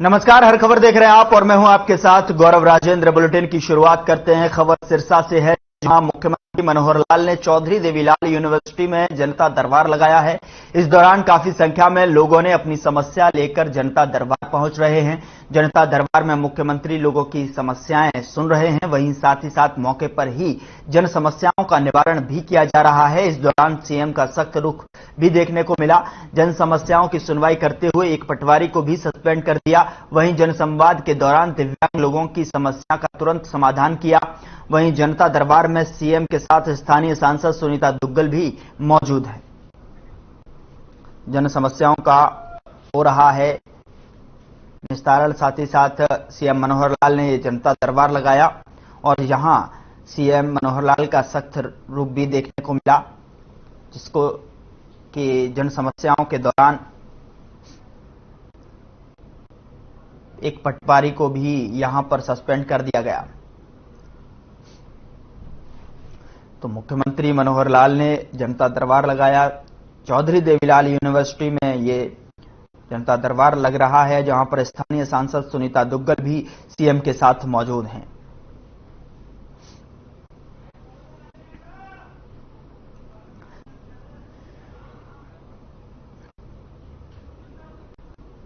नमस्कार, हर खबर देख रहे हैं आप और मैं हूं आपके साथ गौरव राजेंद्र। बुलेटिन की शुरुआत करते हैं। खबर सिरसा से है, जहां मुख्यमंत्री मनोहर लाल ने चौधरी देवीलाल यूनिवर्सिटी में जनता दरबार लगाया है। इस दौरान काफी संख्या में लोगों ने अपनी समस्या लेकर जनता दरबार पहुंच रहे हैं। जनता दरबार में मुख्यमंत्री लोगों की समस्याएं सुन रहे हैं, वहीं साथ ही साथ मौके पर ही जन समस्याओं का निवारण भी किया जा रहा है। इस दौरान सीएम का सख्त रुख भी देखने को मिला। जन समस्याओं की सुनवाई करते हुए एक पटवारी को भी सस्पेंड कर दिया। वहीं जनसंवाद के दौरान दिव्यांग लोगों की समस्या का तुरंत समाधान किया। वहीं जनता दरबार में सीएम के साथ स्थानीय सांसद सुनीता दुग्गल भी मौजूद है। जन समस्याओं का हो रहा है निस्तारण। साथ ही साथ सीएम मनोहर लाल ने ये जनता दरबार लगाया और यहां सीएम मनोहर लाल का सख्त रूप भी देखने को मिला, जिसको कि जन समस्याओं के दौरान एक पटवारी को भी यहां पर सस्पेंड कर दिया गया। तो मुख्यमंत्री मनोहर लाल ने जनता दरबार लगाया। चौधरी देवीलाल यूनिवर्सिटी में ये जनता दरबार लग रहा है, जहां पर स्थानीय सांसद सुनीता दुग्गल भी सीएम के साथ मौजूद हैं।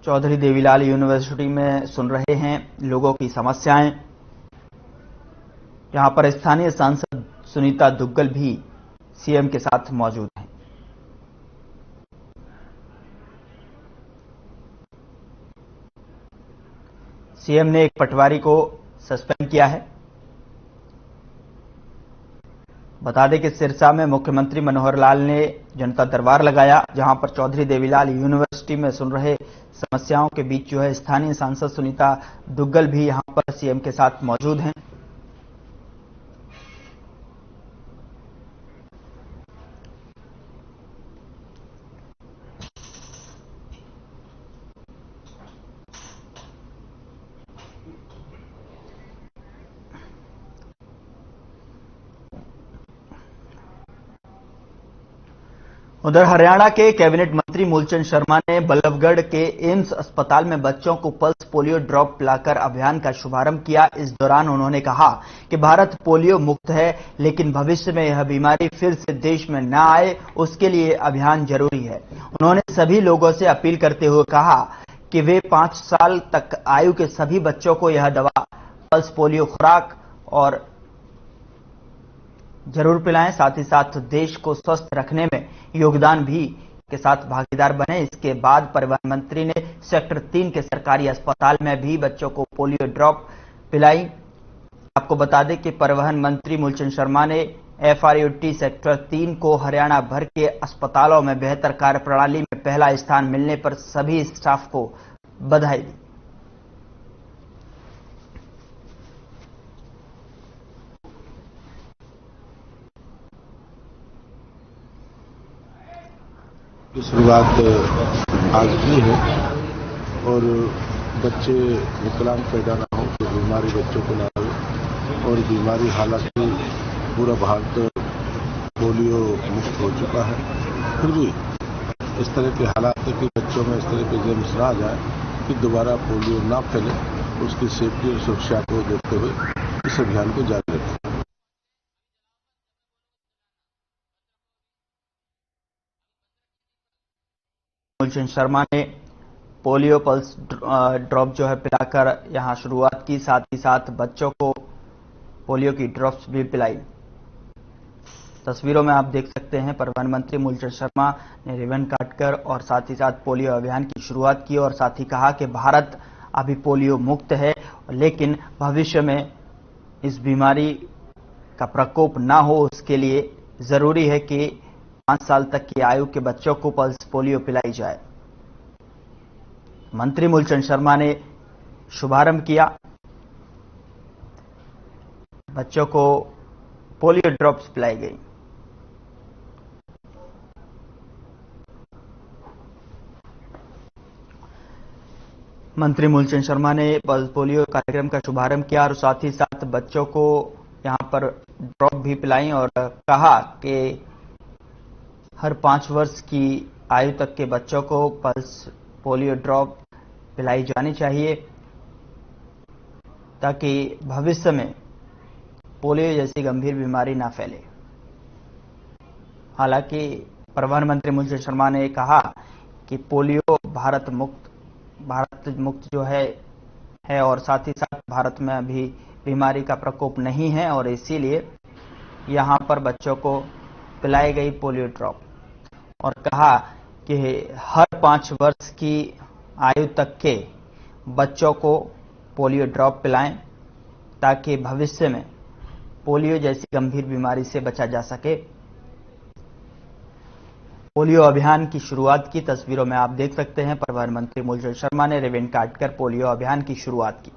चौधरी देवीलाल यूनिवर्सिटी में सुन रहे हैं लोगों की समस्याएं। यहां पर स्थानीय सांसद सुनीता दुग्गल भी सीएम के साथ मौजूद हैं। सीएम ने एक पटवारी को सस्पेंड किया है। बता दें कि सिरसा में मुख्यमंत्री मनोहर लाल ने जनता दरबार लगाया, जहां पर चौधरी देवीलाल यूनिवर्सिटी में सुन रहे समस्याओं के बीच जो है स्थानीय सांसद सुनीता दुग्गल भी यहां पर सीएम के साथ मौजूद हैं। उधर हरियाणा के कैबिनेट मंत्री मूलचंद शर्मा ने बल्लभगढ़ के एम्स अस्पताल में बच्चों को पल्स पोलियो ड्रॉप पिलाकर अभियान का शुभारंभ किया। इस दौरान उन्होंने कहा कि भारत पोलियो मुक्त है, लेकिन भविष्य में यह बीमारी फिर से देश में न आए, उसके लिए अभियान जरूरी है। उन्होंने सभी लोगों से अपील करते हुए कहा कि वे 5 साल तक आयु के सभी बच्चों को यह दवा पल्स पोलियो खुराक और जरूर पिलाएं। साथ ही साथ देश को स्वस्थ रखने में योगदान भी के साथ भागीदार बने। इसके बाद परिवहन मंत्री ने सेक्टर 3 के सरकारी अस्पताल में भी बच्चों को पोलियो ड्रॉप पिलाई। आपको बता दें कि परिवहन मंत्री मूलचंद शर्मा ने FRUT सेक्टर 3 को हरियाणा भर के अस्पतालों में बेहतर कार्यप्रणाली में पहला स्थान मिलने पर सभी स्टाफ को बधाई दी। की शुरुआत आज की है और बच्चे विकलांग पैदा ना हो, तो बीमारी बच्चों को ना हो। और बीमारी हालांकि पूरा भारत पोलियो मुक्त हो चुका है, फिर भी इस तरह के हालात है कि बच्चों में इस तरह के जेम्स ना आ जाए कि दोबारा पोलियो ना फैले, उसकी सेफ्टी और सुरक्षा को देखते हुए इस अभियान को जारी रखें। मूलचंद शर्मा ने पोलियो पल्स ड्रॉप जो है पिलाकर यहां शुरुआत की। साथ ही साथ बच्चों को पोलियो की ड्रॉप्स भी पिलाई। तस्वीरों में आप देख सकते हैं परिवहन मंत्री मूलचंद शर्मा ने रिबन काटकर और साथ ही साथ पोलियो अभियान की शुरुआत की और साथ ही कहा कि भारत अभी पोलियो मुक्त है, लेकिन भविष्य में इस बीमारी का प्रकोप ना हो, उसके लिए जरूरी है कि 5 साल तक की आयु के बच्चों को पल्स पोलियो पिलाई जाए। मंत्री मूलचंद शर्मा ने शुभारंभ किया। बच्चों को पोलियो ड्रॉप्स पिलाई गई। मंत्री मूलचंद शर्मा ने पल्स पोलियो कार्यक्रम का शुभारंभ किया और साथ ही साथ बच्चों को यहां पर ड्रॉप भी पिलाई और कहा कि हर 5 वर्ष की आयु तक के बच्चों को पल्स पोलियो ड्रॉप पिलाई जानी चाहिए ताकि भविष्य में पोलियो जैसी गंभीर बीमारी ना फैले। हालांकि परिवहन मंत्री मुंशी शर्मा ने कहा कि पोलियो भारत मुक्त जो है और साथ ही साथ भारत में अभी बीमारी का प्रकोप नहीं है और इसीलिए यहां पर बच्चों को पिलाई गई पोलियो ड्रॉप, और कहा कि हर 5 वर्ष की आयु तक के बच्चों को पोलियो ड्रॉप पिलाएं ताकि भविष्य में पोलियो जैसी गंभीर बीमारी से बचा जा सके। पोलियो अभियान की शुरुआत की तस्वीरों में आप देख सकते हैं, परिवहन मंत्री मुंशी शर्मा ने रिबन काटकर पोलियो अभियान की शुरुआत की।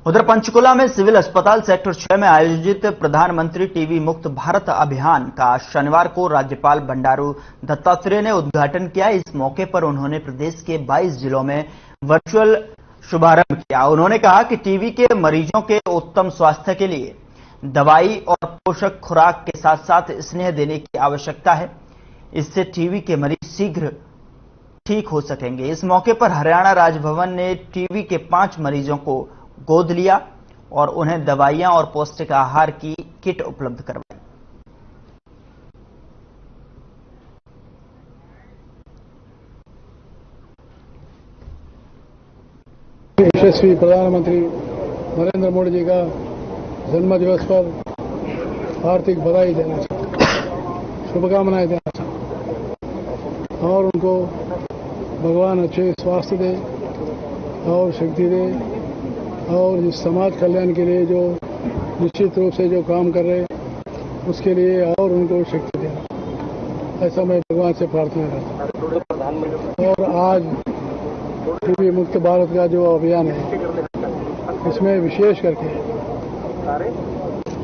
उधर पंचकुला में सिविल अस्पताल सेक्टर 6 में आयोजित प्रधानमंत्री टीबी मुक्त भारत अभियान का शनिवार को राज्यपाल बंडारू दत्तात्रेय ने उद्घाटन किया। इस मौके पर उन्होंने प्रदेश के 22 जिलों में वर्चुअल शुभारंभ किया। उन्होंने कहा कि टीबी के मरीजों के उत्तम स्वास्थ्य के लिए दवाई और पोषक खुराक के साथ साथ स्नेह देने की आवश्यकता है। इससे टीबी के मरीज शीघ्र ठीक हो सकेंगे। इस मौके पर हरियाणा राजभवन ने टीबी के 5 मरीजों को गोद लिया और उन्हें दवाइयां और पौष्टिक आहार की किट उपलब्ध करवाई। यशस्वी प्रधानमंत्री नरेंद्र मोदी जी का जन्मदिवस पर हार्दिक बधाई देना चाहता हूं, शुभकामनाएं देना चाहता हूं और उनको भगवान अच्छे स्वास्थ्य दे और शक्ति दे और इस समाज कल्याण के लिए जो निश्चित रूप से जो काम कर रहे उसके लिए और उनको शक्ति देना, ऐसा मैं भगवान से प्रार्थना करता हूं। और आज टीबी मुक्त भारत का जो अभियान है, इसमें विशेष करके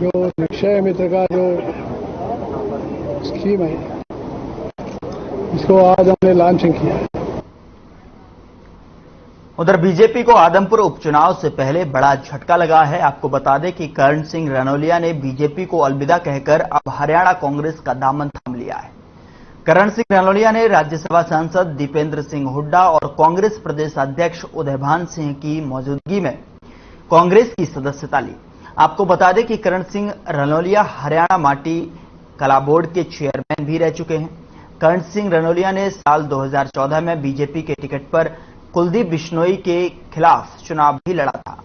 जो निक्षय मित्र का जो स्कीम है, इसको आज हमने लॉन्चिंग किया है। उधर बीजेपी को आदमपुर उपचुनाव से पहले बड़ा झटका लगा है। आपको बता दें कि करण सिंह रनौलिया ने बीजेपी को अलविदा कहकर अब हरियाणा कांग्रेस का दामन थाम लिया है। करण सिंह रनौलिया ने राज्यसभा सांसद दीपेंद्र सिंह हुड्डा और कांग्रेस प्रदेश अध्यक्ष उदयभान सिंह की मौजूदगी में कांग्रेस की सदस्यता ली। आपको बता दें कि करण सिंह रनौलिया हरियाणा माटी कला बोर्ड के चेयरमैन भी रह चुके हैं। करण सिंह रनौलिया ने साल 2014 में बीजेपी के टिकट पर कुलदीप बिश्नोई के खिलाफ चुनाव भी लड़ा था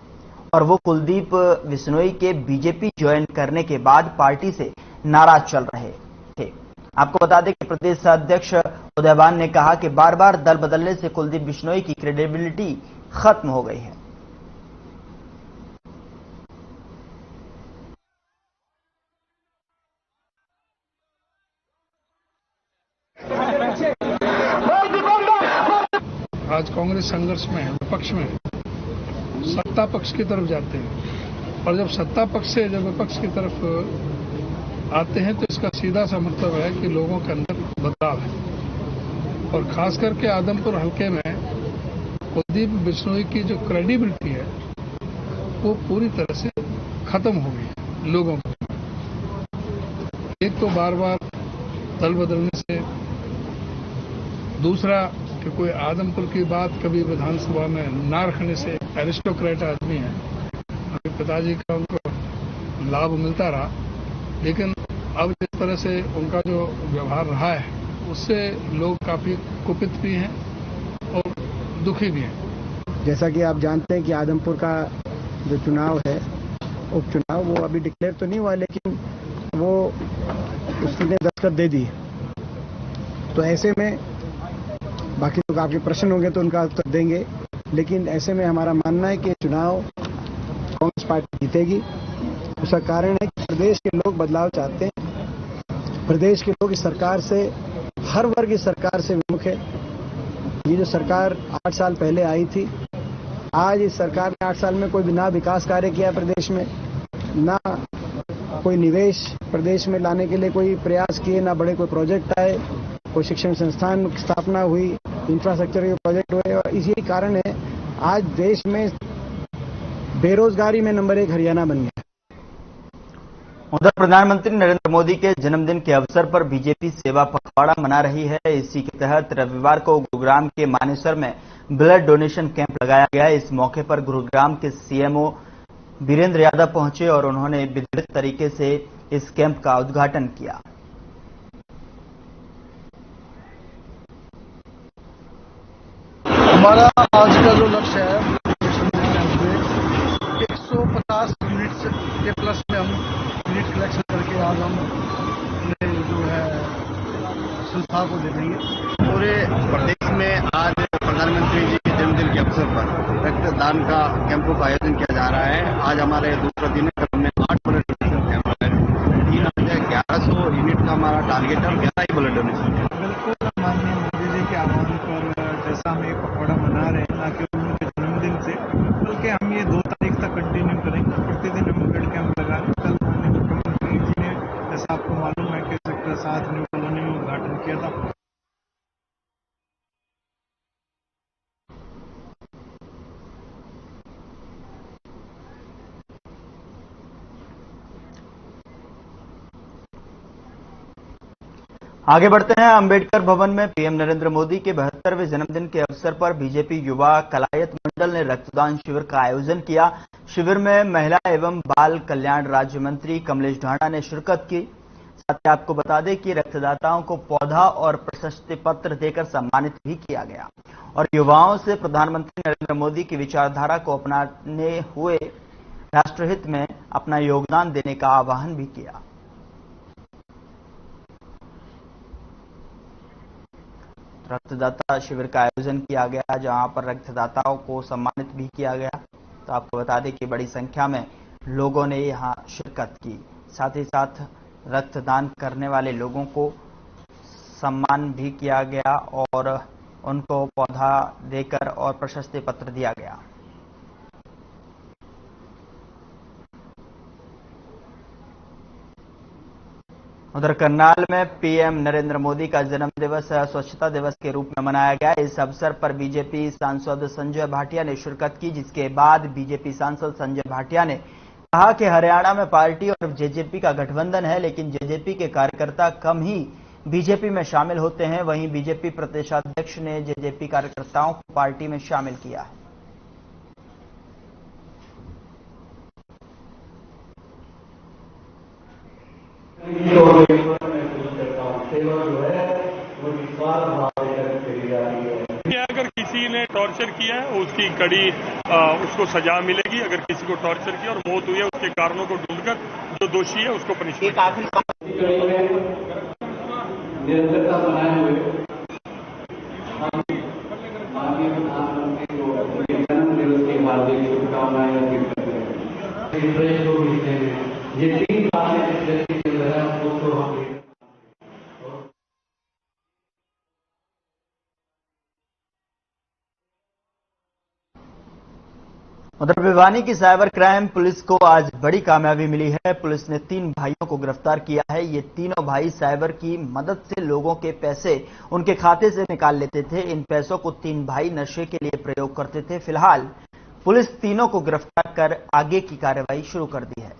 और वो कुलदीप बिश्नोई के बीजेपी ज्वाइन करने के बाद पार्टी से नाराज चल रहे थे। आपको बता दें कि प्रदेश अध्यक्ष उदयभान ने कहा कि बार बार दल बदलने से कुलदीप बिश्नोई की क्रेडिबिलिटी खत्म हो गई है। आज कांग्रेस संघर्ष में है, विपक्ष में है, सत्ता पक्ष की तरफ जाते हैं और जब सत्ता पक्ष से जब विपक्ष की तरफ आते हैं तो इसका सीधा सा मतलब है कि लोगों के अंदर बदलाव है। और खास करके आदमपुर हल्के में कुलदीप बिश्नोई की जो क्रेडिबिलिटी है वो पूरी तरह से खत्म हो गई है लोगों को। एक तो बार बार दल बदलने से, दूसरा कि कोई आदमपुर की बात कभी विधानसभा में ना रखने से, एरिस्टोक्रेट आदमी है, अभी पिताजी का उनको लाभ मिलता रहा, लेकिन अब जिस तरह से उनका जो व्यवहार रहा है उससे लोग काफी कुपित भी हैं और दुखी भी हैं। जैसा कि आप जानते हैं कि आदमपुर का जो चुनाव है, उपचुनाव, वो अभी डिक्लेयर तो नहीं हुआ लेकिन वो उसने दस्तखत दे दी। तो ऐसे में बाकी लोग आपके प्रश्न होंगे तो उनका उत्तर देंगे, लेकिन ऐसे में हमारा मानना है कि चुनाव कांग्रेस पार्टी जीतेगी। उसका कारण है कि प्रदेश के लोग बदलाव चाहते हैं। प्रदेश के लोग इस सरकार से, हर वर्ग इस सरकार से विमुख है। ये जो सरकार 8 साल पहले आई थी, आज इस सरकार ने 8 साल में कोई भी ना विकास कार्य किया प्रदेश में, ना कोई निवेश प्रदेश में लाने के लिए कोई प्रयास किए, ना बड़े कोई प्रोजेक्ट आए, कोई शिक्षण संस्थान की स्थापना हुई, इंफ्रास्ट्रक्चर के प्रोजेक्ट हुए। और इसी कारण है आज देश में बेरोजगारी में नंबर 1 हरियाणा बन गया। उधर प्रधानमंत्री नरेंद्र मोदी के जन्मदिन के अवसर पर बीजेपी सेवा पखवाड़ा मना रही है। इसी के तहत रविवार को गुरुग्राम के मानेसर में ब्लड डोनेशन कैंप लगाया गया। इस मौके पर गुरुग्राम के सीएमओ वीरेंद्र यादव पहुंचे और उन्होंने विधिवत तरीके से इस कैंप का उद्घाटन किया। हमारा आज का जो लक्ष्य है 150 यूनिट्स के प्लस में हम यूनिट कलेक्शन करके आज हम अपने जो है संस्था को दे देंगे। पूरे प्रदेश में आज प्रधानमंत्री जी के जन्मदिन के अवसर पर रक्तदान का कैंपों का आयोजन किया जा रहा है। आज हमारे दूसरा दिन है, हमने 8 ब्लड डोनेशन कैंप लगाए। 3,1100 यूनिट का हमारा टारगेट है, 11 ही ब्लड डोनेशन है। बिल्कुल माननीय मोदी जी के आह्वान पर जैसा हम एक पखवाड़ा मना रहे हैं, ना कि उनके जन्मदिन से, बल्कि हम ये 2 तारीख तक कंटिन्यू करेंगे। प्रतिदिन हम ब्लड कैंप लगा रहे हैं। कल माननीय मुख्यमंत्री जी ने, जैसा आपको मालूम है, कि सेक्टर 7 न्यू कॉलोनी में उद्घाटन किया था। आगे बढ़ते हैं। अंबेडकर भवन में पीएम नरेंद्र मोदी के 72वें जन्मदिन के अवसर पर बीजेपी युवा कलायत मंडल ने रक्तदान शिविर का आयोजन किया। शिविर में महिला एवं बाल कल्याण राज्य मंत्री कमलेश ढांडा ने शिरकत की। साथ ही आपको बता दें कि रक्तदाताओं को पौधा और प्रशस्ति पत्र देकर सम्मानित भी किया गया और युवाओं से प्रधानमंत्री नरेंद्र मोदी की विचारधारा को अपनाने हुए राष्ट्रहित में अपना योगदान देने का आह्वान भी किया। रक्तदाता शिविर का आयोजन किया गया, जहां पर रक्तदाताओं को सम्मानित भी किया गया। तो आपको बता दें कि बड़ी संख्या में लोगों ने यहां शिरकत की। साथ ही साथ रक्तदान करने वाले लोगों को सम्मान भी किया गया और उनको पौधा देकर और प्रशस्ति पत्र दिया गया। उधर करनाल में पीएम नरेंद्र मोदी का जन्म दिवस स्वच्छता दिवस के रूप में मनाया गया। इस अवसर पर बीजेपी सांसद संजय भाटिया ने शिरकत की, जिसके बाद बीजेपी सांसद संजय भाटिया ने कहा कि हरियाणा में पार्टी और जेजेपी का गठबंधन है, लेकिन जेजेपी के कार्यकर्ता कम ही बीजेपी में शामिल होते हैं। वहीं बीजेपी प्रदेशाध्यक्ष ने जेजेपी कार्यकर्ताओं को पार्टी में शामिल किया है। अगर किसी ने टॉर्चर किया है उसकी कड़ी उसको सजा मिलेगी। अगर किसी को टॉर्चर किया और मौत हुई है, उसके कारणों को ढूंढकर जो दोषी है उसको पनिशमेंट। निरंतरता बनाए हुए हम माननीय प्रधानमंत्री को उनके जन्म दिवस की हार्दिक शुभकामनाएं अर्पित करते हैं। ये 3 बातें जिस व्यक्ति के अंदर है उसको हम उधर भिवानी की साइबर क्राइम पुलिस को आज बड़ी कामयाबी मिली है। पुलिस ने 3 भाइयों को गिरफ्तार किया है। ये तीनों भाई साइबर की मदद से लोगों के पैसे उनके खाते से निकाल लेते थे। इन पैसों को 3 भाई नशे के लिए प्रयोग करते थे। फिलहाल पुलिस तीनों को गिरफ्तार कर आगे की कार्रवाई शुरू कर दी है।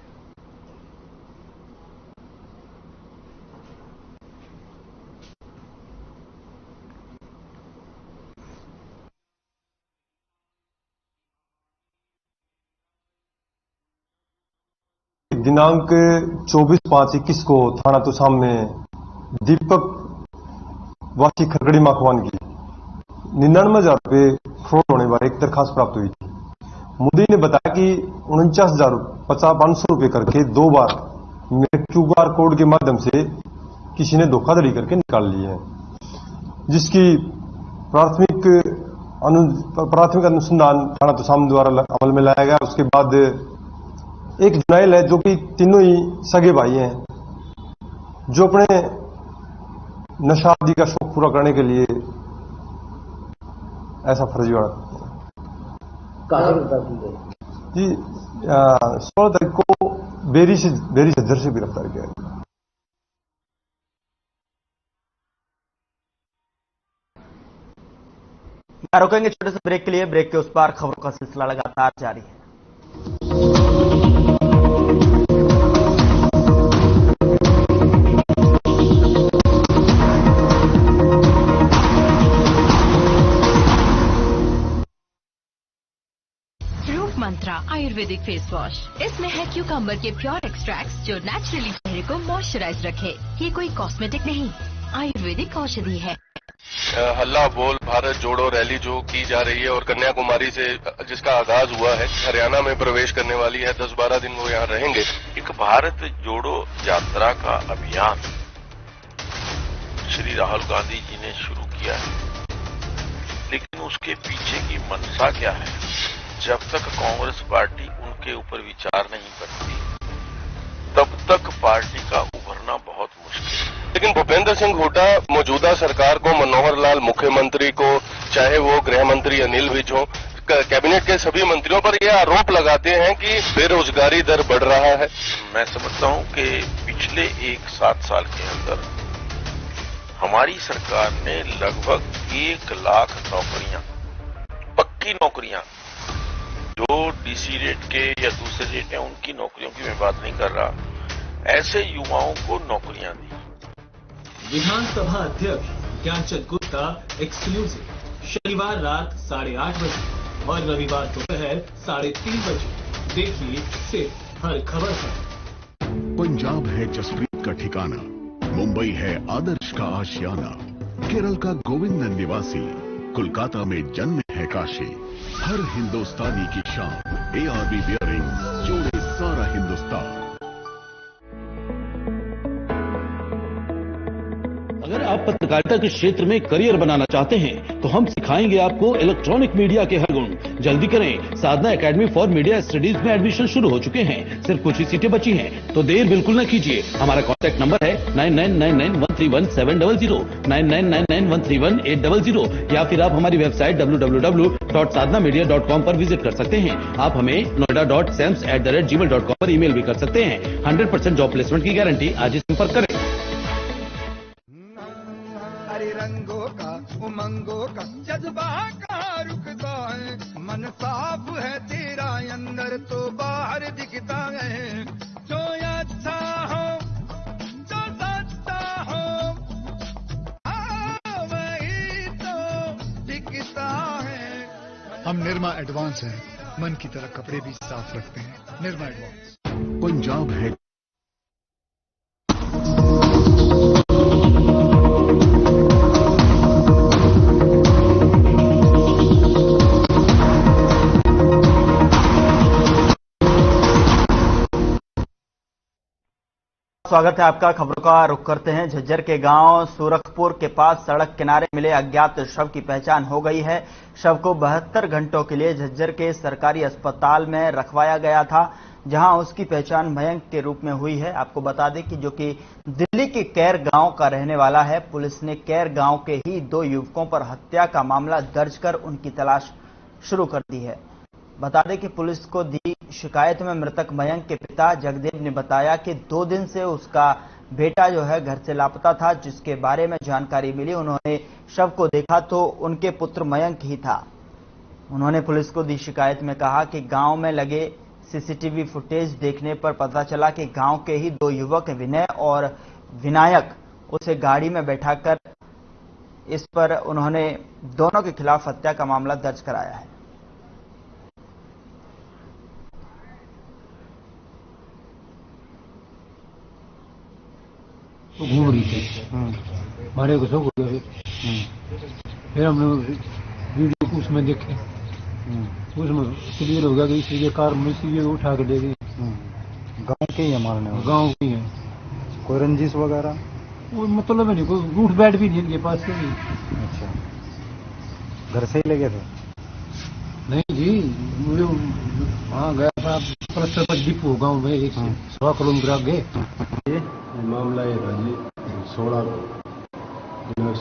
दिनांक 24/5/21 को थाना तुसाम में दीपक वासी खरगड़ी माखवान की 99,000 रुपये फ्रॉड होने वाली एक दरखास्त प्राप्त हुई थी। मुद्दई ने बताया कि 49,500 रुपये करके 2 बार मेरे QR कोड के माध्यम से किसी ने धोखाधड़ी करके निकाल ली है, जिसकी प्राथमिक अनुसंधान थाना तुसाम द्वारा अमल में लाया गया। उसके बाद एक जुनाइल है, जो कि तीनों ही सगे भाई हैं, जो अपने नशा आदि का शौक पूरा करने के लिए ऐसा फर्जीवाड़ा जी 16 तारीख को बेरी सज्जर से गिरफ्तार किया गया। रुकेंगे छोटे से ब्रेक के लिए। ब्रेक के उस पार खबरों का सिलसिला लगातार जारी है। मंत्रा आयुर्वेदिक फेस वॉश। इसमें है क्यूकम्बर के प्योर एक्सट्रैक्ट्स जो नेचुरली चेहरे को मॉइस्चराइज रखे। ये कोई कॉस्मेटिक नहीं, आयुर्वेदिक औषधि है। हल्ला बोल भारत जोड़ो रैली जो की जा रही है और कन्याकुमारी से जिसका आगाज हुआ है, हरियाणा में प्रवेश करने वाली है। 10-12 दिन वो यहाँ रहेंगे। एक भारत जोड़ो यात्रा का अभियान श्री राहुल गांधी जी ने शुरू किया है, लेकिन उसके पीछे की मंशा क्या है? जब तक कांग्रेस पार्टी उनके ऊपर विचार नहीं करती, तब तक पार्टी का उभरना बहुत मुश्किल है। लेकिन भूपेंद्र सिंह हुड्डा मौजूदा सरकार को, मनोहर लाल मुख्यमंत्री को, चाहे वो गृह मंत्री अनिल विज हो, कैबिनेट के सभी मंत्रियों पर यह आरोप लगाते हैं कि बेरोजगारी दर बढ़ रहा है। मैं समझता हूं कि पिछले 1-7 साल के अंदर हमारी सरकार ने लगभग 1 लाख नौकरियां, पक्की नौकरियां, जो डीसी रेट के या दूसरे रेट हैं उनकी नौकरियों की मैं बात नहीं कर रहा, ऐसे युवाओं को नौकरियां दी। विधानसभा अध्यक्ष ज्ञानचंद गुप्ता एक्सक्लूसिव, शनिवार रात 8:30 बजे और रविवार दोपहर 3:30 बजे। देखिए सिर्फ हर खबर पर। पंजाब है जसप्रीत का ठिकाना, मुंबई है आदर्श का आशियाना, केरल का गोविंद निवासी, कोलकाता में जन्म है काशी। हर हिंदुस्तानी की शान ARB बियरिंग जोड़े सारा हिंदुस्तान। अगर आप पत्रकारिता के क्षेत्र में करियर बनाना चाहते हैं तो हम सिखाएंगे आपको इलेक्ट्रॉनिक मीडिया के हर गुण। जल्दी करें, साधना एकेडमी फॉर मीडिया स्टडीज में एडमिशन शुरू हो चुके हैं। सिर्फ कुछ ही सीटें बची हैं, तो देर बिल्कुल न कीजिए। हमारा कॉन्टैक्ट नंबर है 9999131700, 9999131800, या फिर आप हमारी वेबसाइट www.sadhnamedia.com पर विजिट कर सकते हैं। आप हमें noida.sams@gmail.com पर ईमेल भी कर सकते हैं। 100% जॉब प्लेसमेंट की गारंटी। आज ही संपर्क करें। रंगों का उमंगों का जज्बा कहाँ रुकता है, मन साफ है तेरा अंदर तो बाहर दिखता है। जो अच्छा हो, जो सच्चा हो, वही तो दिखता है। हम निरमा एडवांस हैं, मन की तरह कपड़े भी साफ रखते हैं। निरमा एडवांस। पंजाब है स्वागत है आपका। खबरों का रुख करते हैं। झज्जर के गांव सूरखपुर के पास सड़क किनारे मिले अज्ञात शव की पहचान हो गई है। शव को 72 घंटों के लिए झज्जर के सरकारी अस्पताल में रखवाया गया था, जहां उसकी पहचान मयंक के रूप में हुई है। आपको बता दें कि जो कि दिल्ली के कैर गांव का रहने वाला है। पुलिस ने कैर गांव के ही 2 युवकों पर हत्या का मामला दर्ज कर उनकी तलाश शुरू कर दी है। बता दें कि पुलिस को दी शिकायत में मृतक मयंक के पिता जगदेव ने बताया कि 2 दिन से उसका बेटा जो है घर से लापता था, जिसके बारे में जानकारी मिली। उन्होंने शव को देखा तो उनके पुत्र मयंक ही था। उन्होंने पुलिस को दी शिकायत में कहा कि गांव में लगे सीसीटीवी फुटेज देखने पर पता चला कि गांव के ही 2 युवक विनय और विनायक उसे गाड़ी में बैठाकर इस पर उन्होंने दोनों के खिलाफ हत्या का मामला दर्ज कराया है। तो घूम रही थी, मारे को शौक हो गया। फिर हमने वीडियो को उसमें देखे, उसमें क्लियर हो गया कि इसलिए कार मिली उठा के ले गई। गांव के ही है मारने वाले? गांव के ही है। कोई रंजिश वगैरह? वो मतलब है नहीं, कोई रूट बैठ भी नहीं इनके पास से भी। अच्छा, घर से ही ले गए थे? नहीं जी, मुझे वहाँ गया था प्लस्तर पर डिपो गाँव में, 100 किलोमीटर आगे। मामला ये था जी, 16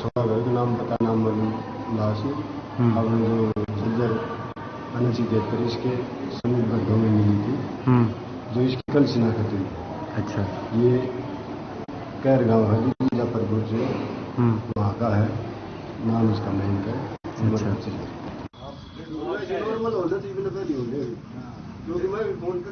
का नाम पता, नाम लाश अब जो झज्जर 7973 इसके समीप गड्ढों में मिली थी, जो इसकी कल शिनाख्त हुई। अच्छा, ये कैर गांव है जी, मुजफ्फरपुर से वहाँ का है, नाम इसका मयंक है। नॉर्मल हो जाती क्योंकि मैं भी फोन कर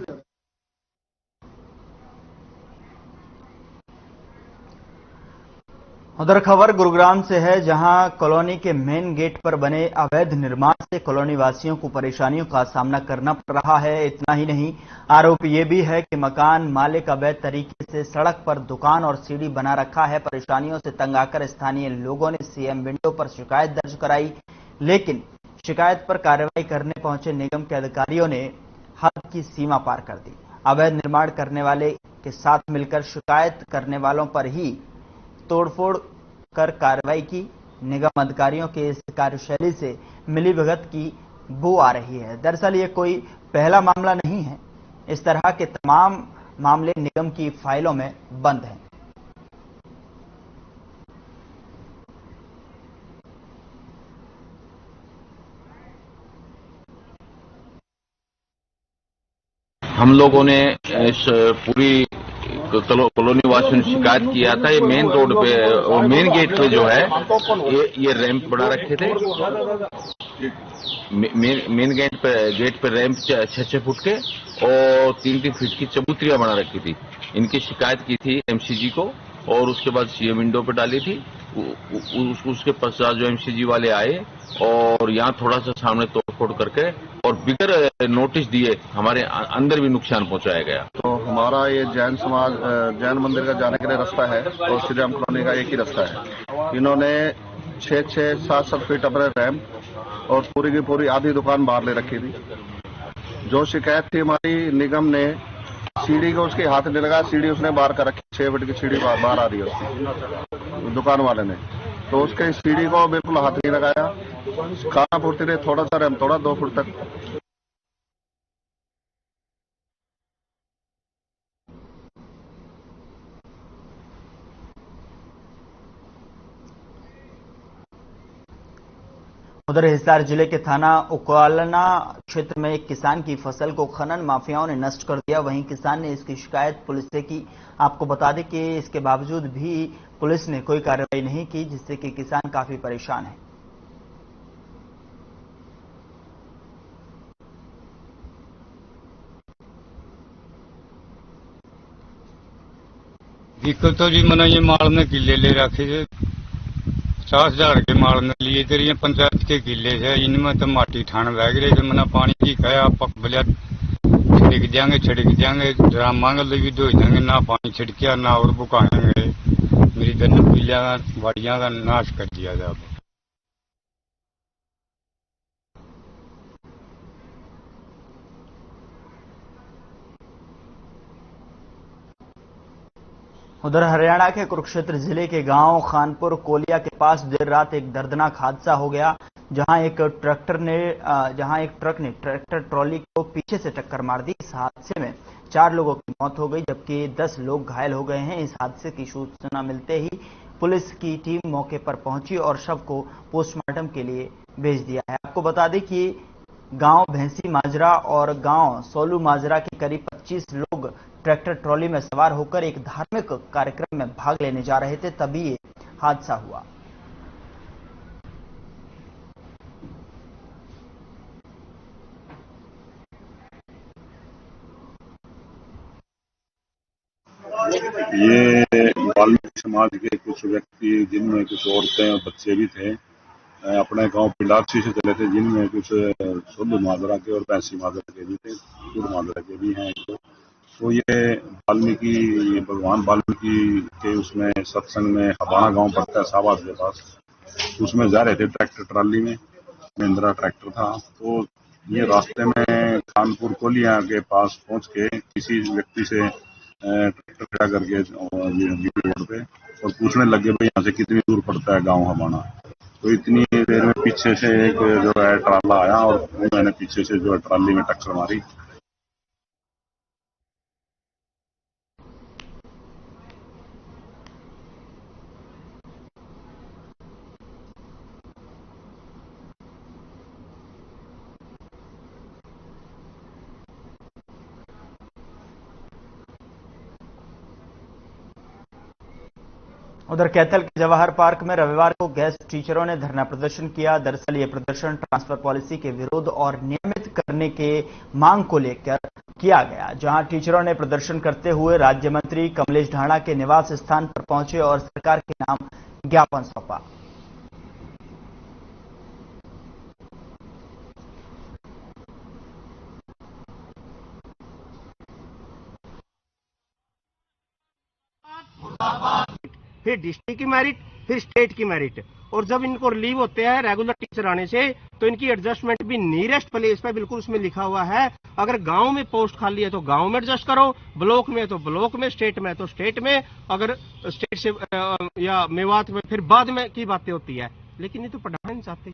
उधर खबर गुरुग्राम से है, जहां कॉलोनी के मेन गेट पर बने अवैध निर्माण से कॉलोनी वासियों को परेशानियों का सामना करना पड़ रहा है। इतना ही नहीं, आरोप ये भी है कि मकान मालिक अवैध तरीके से सड़क पर दुकान और सीढ़ी बना रखा है। परेशानियों से तंग आकर स्थानीय लोगों ने सीएम विंडो पर शिकायत दर्ज कराई, लेकिन शिकायत पर कार्रवाई करने पहुंचे निगम के अधिकारियों ने हद की सीमा पार कर दी। अवैध निर्माण करने वाले के साथ मिलकर शिकायत करने वालों पर ही तोड़फोड़ कर कार्रवाई की। निगम अधिकारियों के इस कार्यशैली से मिलीभगत की बू आ रही है। दरअसल ये कोई पहला मामला नहीं है, इस तरह के तमाम मामले निगम की फाइलों में बंद हैं। हम लोगों ने इस पूरी कॉलोनी वासियों ने शिकायत किया था। ये मेन रोड पे और मेन गेट पे जो है ये रैंप बना रखे थे। मेन गेट पे रैंप 6-6 फुट के और 3-3 फीट की चबूतरियां बना रखी थी। इनकी शिकायत की थी एमसीजी को और उसके बाद सीएम विंडो पे डाली थी। उसके पश्चात जो एमसीजी वाले आए और यहाँ थोड़ा सा सामने तोड़फोड़ करके और बिगर नोटिस दिए हमारे अंदर भी नुकसान पहुंचाया गया। तो हमारा ये जैन मंदिर का जाने के लिए रास्ता है और श्री राम कॉलोनी का एक ही रास्ता है। इन्होंने 6-7 फीट अपने रैंप और पूरी की पूरी आधी दुकान बाहर ले रखी थी। जो शिकायत थी हमारी, निगम ने सीढ़ी को उसके हाथ नहीं लगाया, सीढ़ी उसने बाहर कर रखी, 6 फीट की सीढ़ी बाहर आ रही है उसकी दुकान वाले ने। तो उसके सीढ़ी को बिल्कुल हाथ नहीं लगाया, खाना पूर्ति ने थोड़ा सा रैंप तोड़ा 2 फुट तक। उधर हिसार जिले के थाना उकालना क्षेत्र में एक किसान की फसल को खनन माफियाओं ने नष्ट कर दिया। वहीं किसान ने इसकी शिकायत पुलिस से की। आपको बता दें कि इसके बावजूद भी पुलिस ने कोई कार्रवाई नहीं की, जिससे कि किसान काफी परेशान है। दिक्कत तो जी मना ये माल ने किले ले रखे थे, 50,000 के माल ने लिए थे। ये पंचायत के किले है, इनमें तो माटी ठान लग रही है। मना पानी की कहा पक बलिया छिड़क जाएंगे ड्राम मांगे लगी धो जाएंगे, ना पानी छिड़किया ना और बुकाएंगे। मेरी धन पीलिया बाड़ियां का नाश कर दिया जाए। उधर हरियाणा के कुरुक्षेत्र जिले के गांव खानपुर कोलिया के पास देर रात एक दर्दनाक हादसा हो गया, जहां एक ट्रक ने ट्रैक्टर ट्रॉली को पीछे से टक्कर मार दी। इस हादसे में 4 लोगों की मौत हो गई, जबकि 10 लोग घायल हो गए हैं। इस हादसे की सूचना मिलते ही पुलिस की टीम मौके पर पहुंची और शव को पोस्टमार्टम के लिए भेज दिया है। आपको बता दें कि गांव भैंसी माजरा और गांव सोलू माजरा के करीब 25 लोग ट्रैक्टर ट्रॉली में सवार होकर एक धार्मिक कार्यक्रम में भाग लेने जा रहे थे, तभी ये हादसा हुआ। ये वाल्मीकि समाज के कुछ व्यक्ति, जिनमें कुछ औरतें और बच्चे भी थे, अपने गांव पिंडाक्षी से चले थे, जिनमें कुछ सोलू माजरा के और भैंसी माजरा के भी थे, गुड़ माजरा के भी हैं। तो ये वाल्मीकि भगवान वाल्मीकि के उसमें सत्संग में हबाना गांव पड़ता है शाहबाद के पास, उसमें जा रहे थे ट्रैक्टर ट्राली में, महिंद्रा ट्रैक्टर था। तो ये रास्ते में खानपुर कोलिया के पास पहुंच के किसी व्यक्ति से ट्रैक्टर खड़ा करके रोड पे और पूछने लगे भाई यहाँ से कितनी दूर पड़ता है गांव हबाना। तो इतनी देर में पीछे से एक जो है ट्राला आया और मैंने पीछे से जो है ट्राली में टक्कर मारी। उधर कैथल के जवाहर पार्क में रविवार को गेस्ट टीचरों ने धरना प्रदर्शन किया। दरअसल ये प्रदर्शन ट्रांसफर पॉलिसी के विरोध और नियमित करने के मांग को लेकर किया गया, जहां टीचरों ने प्रदर्शन करते हुए राज्य मंत्री कमलेश ढाणा के निवास स्थान पर पहुंचे और सरकार के नाम ज्ञापन सौंपा। फिर डिस्ट्रिक्ट की मेरिट, फिर स्टेट की मेरिट, और जब इनको रिलीव होते हैं रेगुलर टीचर आने से तो इनकी एडजस्टमेंट भी नियरेस्ट प्लेस पे बिल्कुल उसमें लिखा हुआ है। अगर गांव में पोस्ट खाली है तो गांव में एडजस्ट करो, ब्लॉक में तो ब्लॉक में, स्टेट में तो स्टेट में, अगर स्टेट से या मेवात में फिर बाद में की बातें होती है, लेकिन ये तो पढ़ाना नहीं चाहते।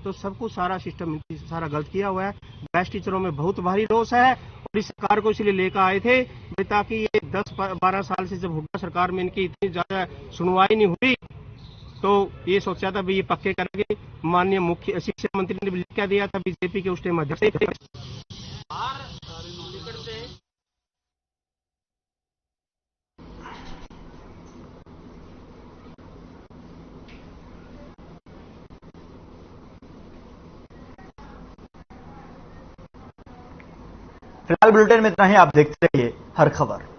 तो सबको सारा सिस्टम सारा गलत किया हुआ है। बेस्ट टीचरों में बहुत भारी रोष है और इस सरकार को इसलिए लेकर आए थे ताकि ये 10-12 साल से जब हुड्डा सरकार में इनकी इतनी ज्यादा सुनवाई नहीं हुई तो ये सोचा था भी ये पक्के करेंगे। माननीय मुख्य शिक्षा मंत्री ने भी लिख के दिया था बीजेपी के उस टाइम अध्यक्ष। फिलहाल बुलेटिन में इतना ही। आप देखते रहिए हर खबर।